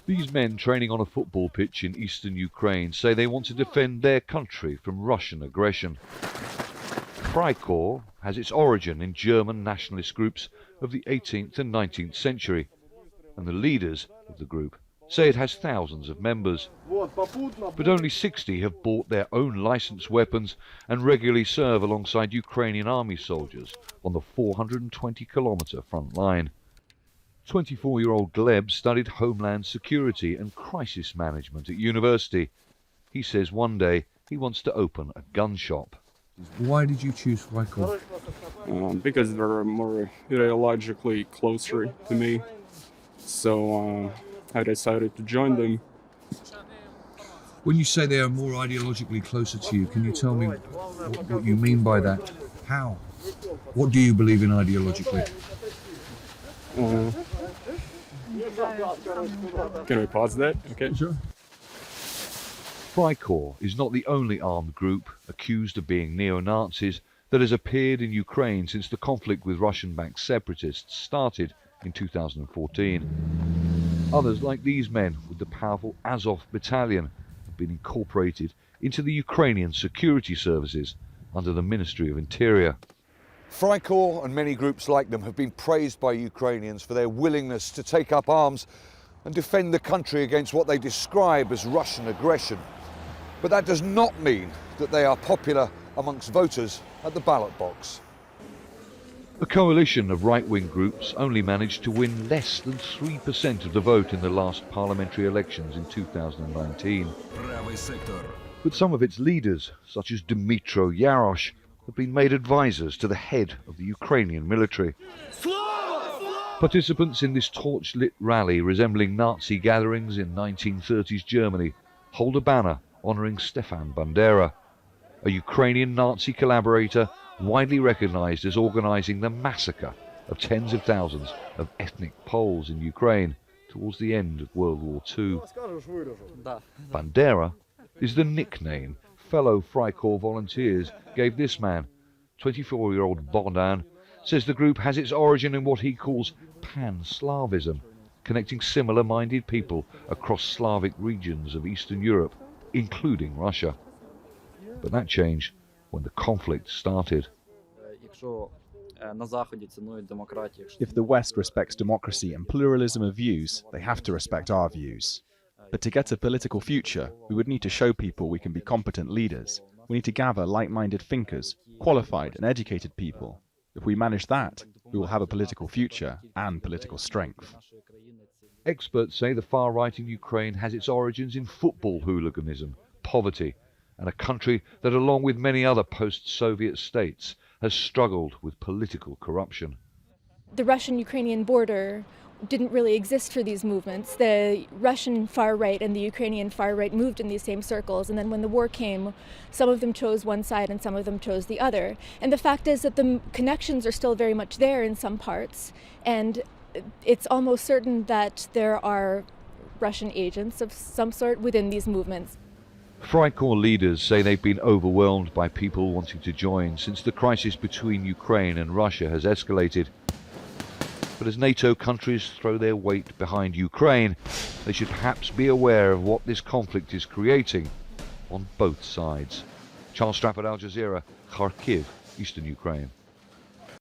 These men training on a football pitch in eastern Ukraine say they want to defend their country from Russian aggression. Freikorps has its origin in German nationalist groups of the 18th and 19th century, and the leaders of the group say it has thousands of members. But only 60 have bought their own licensed weapons and regularly serve alongside Ukrainian army soldiers on the 420-kilometre front line. 24-year-old Gleb studied Homeland Security and Crisis Management at university. He says one day he wants to open a gun shop. Why did you choose Freikorps? Because they're more ideologically closer to me. So I decided to join them. When you say they are more ideologically closer to you, can you tell me what you mean by that? How? What do you believe in ideologically? Can we pause that? Okay. Sure. Freikorps is not the only armed group accused of being neo-Nazis that has appeared in Ukraine since the conflict with Russian-backed separatists started in 2014. Others, like these men with the powerful Azov battalion, have been incorporated into the Ukrainian security services under the Ministry of Interior. Freikorps and many groups like them have been praised by Ukrainians for their willingness to take up arms and defend the country against what they describe as Russian aggression. But that does not mean that they are popular amongst voters at the ballot box. A coalition of right-wing groups only managed to win less than 3% of the vote in the last parliamentary elections in 2019. But some of its leaders, such as Dmytro Yarosh, have been made advisors to the head of the Ukrainian military. Participants in this torch-lit rally resembling Nazi gatherings in 1930s Germany hold a banner honouring Stefan Bandera, a Ukrainian Nazi collaborator widely recognised as organising the massacre of tens of thousands of ethnic Poles in Ukraine towards the end of World War II. Bandera is the nickname fellow Freikorps volunteers gave this man. 24-year-old Bogdan says the group has its origin in what he calls pan-Slavism, connecting similar-minded people across Slavic regions of Eastern Europe, including Russia. But that changed when the conflict started. If the West respects democracy and pluralism of views, they have to respect our views. But to get a political future, we would need to show people we can be competent leaders. We need to gather like-minded thinkers, qualified and educated people. If we manage that, we will have a political future and political strength. Experts say the far right in Ukraine has its origins in football hooliganism, poverty, and a country that, along with many other post-Soviet states, has struggled with political corruption. The Russian-Ukrainian border didn't really exist for these movements. The Russian far right and the Ukrainian far right moved in these same circles, and then when the war came, some of them chose one side and some of them chose the other. And the fact is that the connections are still very much there in some parts, and it's almost certain that there are Russian agents of some sort within these movements. Freikorps leaders say they've been overwhelmed by people wanting to join since the crisis between Ukraine and Russia has escalated. But as NATO countries throw their weight behind Ukraine, they should perhaps be aware of what this conflict is creating on both sides. Charles Strafford, Al Jazeera, Kharkiv, Eastern Ukraine.